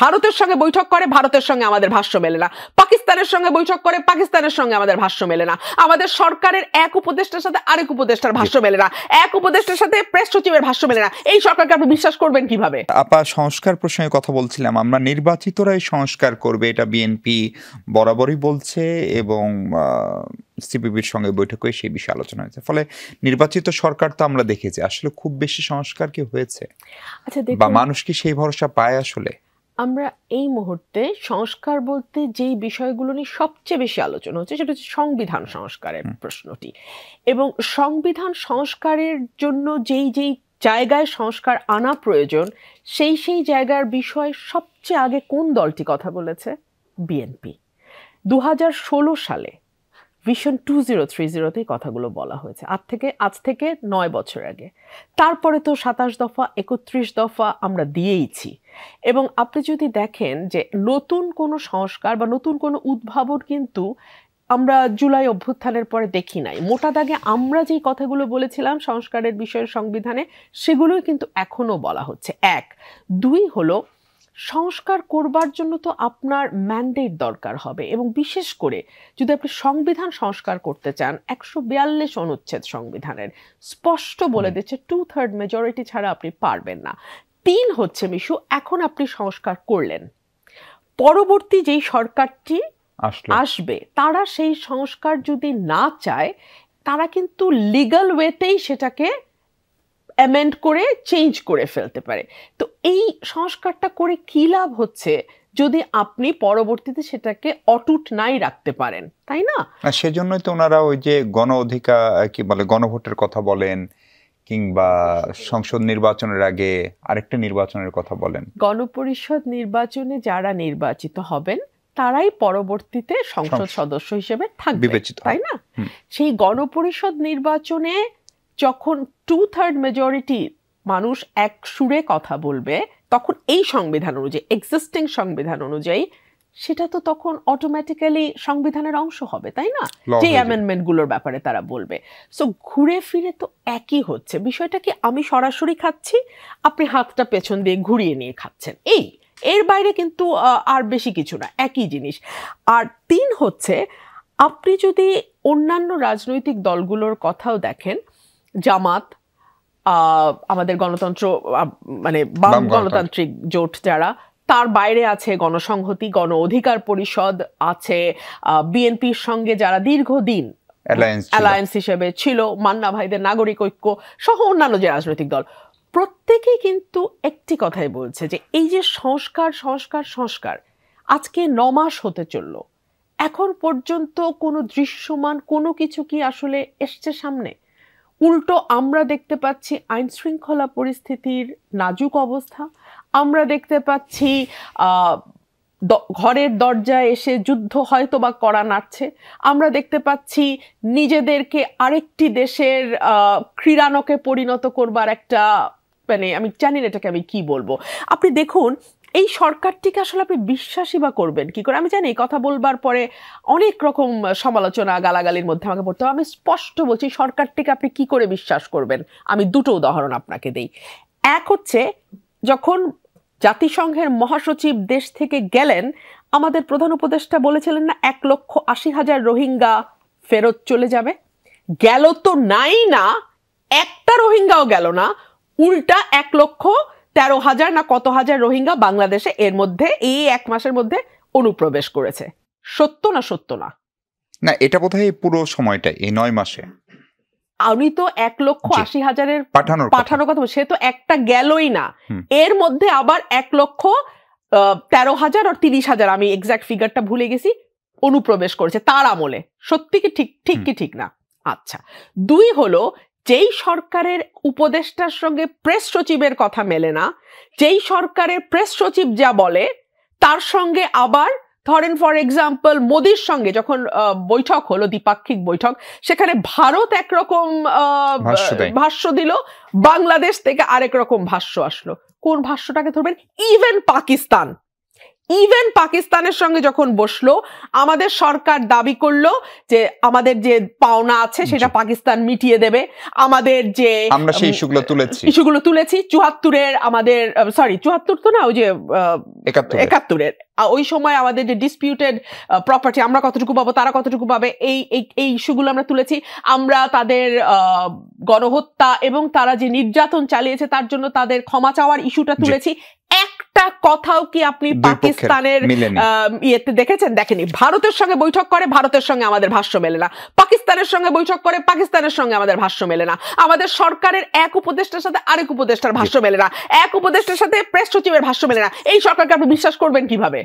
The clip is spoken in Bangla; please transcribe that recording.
ভারতের সঙ্গে বৈঠক করে, ভারতের সঙ্গে আমাদের ভাষ্য মেলে না। পাকিস্তানের সঙ্গে বৈঠক করে, পাকিস্তানের সঙ্গে আমাদের ভাষ্য মেলে না। আমাদের সরকারের এক উপদেষ্টার সাথে আরেক উপদেষ্টার ভাষ্য মেলে না, এক উপদেষ্টার সাথে প্রেস সচিবের ভাষ্য মেলে না। এই সরকারকে আপনি বিশ্বাস করবেন কিভাবে? আপা, সংস্কার প্রসঙ্গে কথা বলছিলাম, আমরা নির্বাচিতরাই সংস্কার করবে, এটা বিএনপি বরাবরই বলছে এবং সিপিবির সঙ্গে বৈঠকে সেই বিষয়ে আলোচনা হয়েছে। ফলে নির্বাচিত সরকার তো আমরা দেখেছি, আসলে খুব বেশি সংস্কার কি হয়েছে বা মানুষ কি সেই ভরসা পায়? আসলে আমরা এই মুহূর্তে সংস্কার বলতে যেই বিষয়গুলো নিয়ে সবচেয়ে বেশি আলোচনা হচ্ছে সেটা হচ্ছে সংবিধান সংস্কারের প্রশ্নটি, এবং সংবিধান সংস্কারের জন্য যেই যেই জায়গায় সংস্কার আনা প্রয়োজন সেই সেই জায়গার বিষয় সবচেয়ে আগে কোন দলটি কথা বলেছে? বিএনপি। 2016 সালে ভিশন 2030-তে কথাগুলো বলা হয়েছে, আজ থেকে 9 বছর আগে। তারপরে তো 27 দফা 31 দফা আমরা দিয়েইছি। এবং আপনি যদি দেখেন যে নতুন কোনো সংস্কার বা নতুন কোনো উদ্ভাবন কিন্তু আমরা জুলাই অভ্যুত্থানের পরে দেখি নাই। মোটা দাগে আমরা যেই কথাগুলো বলেছিলাম সংস্কারের বিষয়ে সংবিধানে, সেগুলোই কিন্তু এখনো বলা হচ্ছে। 1, 2 হলো সংস্কার করবার জন্য তো আপনার ম্যান্ডেট দরকার হবে, এবং বিশেষ করে যদি আপনি সংবিধান সংস্কার করতে চান, 142 অনুচ্ছেদ সংবিধানের স্পষ্ট বলে দিচ্ছে 2/3 মেজরিটি ছাড়া আপনি পারবেন না। 3 হচ্ছে মিশু, এখন আপনি সংস্কার করলেন, পরবর্তী যেই সরকারটি আসবে তারা সেই সংস্কার যদি না চায়, তারা কিন্তু লিগ্যাল ওয়েতেই সেটাকে অ্যামেন্ড করে চেঞ্জ করে ফেলতে পারে। তো এই সংস্কারটা করে কি লাভ হচ্ছে যদি আপনি পরবর্তীতে সেটাকে অটুট নাই রাখতে পারেন, তাই না? সেজন্যই তো ওনারা ওই যে গণ অধিকার কি বলে, গণভোটের কথা বলেন, কিংবা সংসদ নির্বাচনের আগে আরেকটা নির্বাচনের কথা বলেন। গণপরিষদ নির্বাচনে যারা নির্বাচিত হবেন তারাই পরবর্তীতে সংসদ সদস্য হিসেবে থাকবে, তাই না? সেই গণপরিষদ নির্বাচনে যখন 2/3 মেজরিটি মানুষ এক সুরে কথা বলবে, তখন এই সংবিধান অনুযায়ী, এক্সিস্টিং সংবিধান অনুযায়ী, সেটা তো তখন অটোমেটিক্যালি সংবিধানের অংশ হবে, তাই না? যে অ্যামেন্ডমেন্ট গুলোর ব্যাপারে তারা বলবে। সো ঘুরে ফিরে তো একই হচ্ছে বিষয়টা। কি আমি সরাসরি খাচ্ছি, আপনি হাতটা পেছন দিয়ে ঘুরিয়ে নিয়ে খাচ্ছেন, এর বাইরে কিন্তু আর বেশি কিছু না, একই জিনিস। আর 3 হচ্ছে, আপনি যদি অন্যান্য রাজনৈতিক দলগুলোর কথাও দেখেন, জামাত, আমাদের গণতন্ত্র মানে বাম গণতান্ত্রিক জোট যারা, তার বাইরে আছে গণসংহতি, গণ অধিকার পরিষদ আছে, বিএনপির সঙ্গে যারা দীর্ঘদিন অ্যালায়েন্স হিসেবে ছিল, মান্না ভাইদের নাগরিক ঐক্য সহ অন্যান্য যে রাজনৈতিক দল, প্রত্যেকেই কিন্তু একটি কথাই বলছে যে এই যে সংস্কার সংস্কার সংস্কার, আজকে 9 মাস হতে চলল, এখন পর্যন্ত কোনো দৃশ্যমান কোনো কিছু কি আসলে এসছে সামনে? উল্টো আমরা দেখতে পাচ্ছি আইন শৃঙ্খলা পরিস্থিতির নাজুক অবস্থা, আমরা দেখতে পাচ্ছি ঘরের দরজায় এসে যুদ্ধ হয়তো বা করা নাড়ছে, আমরা দেখতে পাচ্ছি নিজেদেরকে আরেকটি দেশের ক্রীড়ানকে পরিণত করবার একটা, মানে আমি জানি না এটাকে আমি কি বলবো। আপনি দেখুন এই সরকারটিকে আসলে আপনি বিশ্বাসই বা করবেন কি করে? আমি জানি কথা বলবার পরে অনেক রকম সমালোচনা গালাগালির মধ্যে আমাকে পড়তে হবে, আমি স্পষ্ট বলছি সরকারটিকে আপনি কি করে বিশ্বাস করবেন। আমি দুটো উদাহরণ আপনাকে দেই। এক হচ্ছে, যখন জাতিসংঘের মহাসচিব দেশ থেকে গেলেন, আমাদের প্রধান উপদেষ্টা বলেছিলেন না 1,80,000 রোহিঙ্গা ফেরত চলে যাবে, গেল তো নাই না, একটা রোহিঙ্গাও গেল না, উল্টা 1,13,000 না কত হাজার রোহিঙ্গা বাংলাদেশে এর মধ্যে এই 1 মাসের মধ্যে অনুপ্রবেশ করেছে। সত্য না সত্য না? না, এটা বোধহয় পুরো সময়টা এই 9 মাসে। আমি তো 1,80,000 পাঠানোর কথা, সে তো একটা গেলই না, এর মধ্যে আবার 1,13,000 আর 30,000, আমি এক্সাক্ট ফিগারটা ভুলে গেছি, অনুপ্রবেশ করেছে তার আমলে। সত্যি কি ঠিক কি ঠিক না? আচ্ছা, 2 হলো, যেই সরকারের উপদেষ্টার সঙ্গে প্রেস সচিবের কথা মেলে না, যেই সরকারের প্রেস সচিব যা বলে তার সঙ্গে আবার ধরেন ফর এক্সাম্পল মোদির সঙ্গে যখন বৈঠক হলো, দ্বিপাক্ষিক বৈঠক, সেখানে ভারত একরকম ভাষ্য দিল, বাংলাদেশ থেকে আরেক রকম ভাষ্য আসলো। কোন ভাষ্যটাকে ধরবেন? ইভেন ইভেন পাকিস্তানের সঙ্গে যখন বসলো, আমাদের সরকার দাবি করলো যে আমাদের যে পাওনা আছে সেটা পাকিস্তান মিটিয়ে দেবে। আমাদের যে আমরা সেই ইস্যুগুলো তুলেছি 74-এর আমাদের, সরি 74 তো না, ওই যে 71-এর ওই সময় আমাদের যে ডিসপিউটেড প্রপার্টি, আমরা কতটুকু পাবো তারা কতটুকু পাবে, এই ইস্যুগুলো আমরা তুলেছি। আমরা তাদের গণহত্যা এবং তারা যে নির্যাতন চালিয়েছে তার জন্য তাদের ক্ষমা চাওয়ার ইস্যুটা তুলেছি। একটা কথাও কি আপনি পাকিস্তানের ইয়েতে দেখেছেন? দেখেনি। ভারতের সঙ্গে বৈঠক করে, ভারতের সঙ্গে আমাদের ভাষ্য মেলে না। পাকিস্তানের সঙ্গে বৈঠক করে, পাকিস্তানের সঙ্গে আমাদের ভাষ্য মেলে না। আমাদের সরকারের এক উপদেষ্টার সাথে আরেক উপদেষ্টার ভাষ্য মেলে না। এক উপদেষ্টার সাথে প্রেস সচিবের ভাষ্য মেলে না। এই সরকারকে আপনি বিশ্বাস করবেন কিভাবে?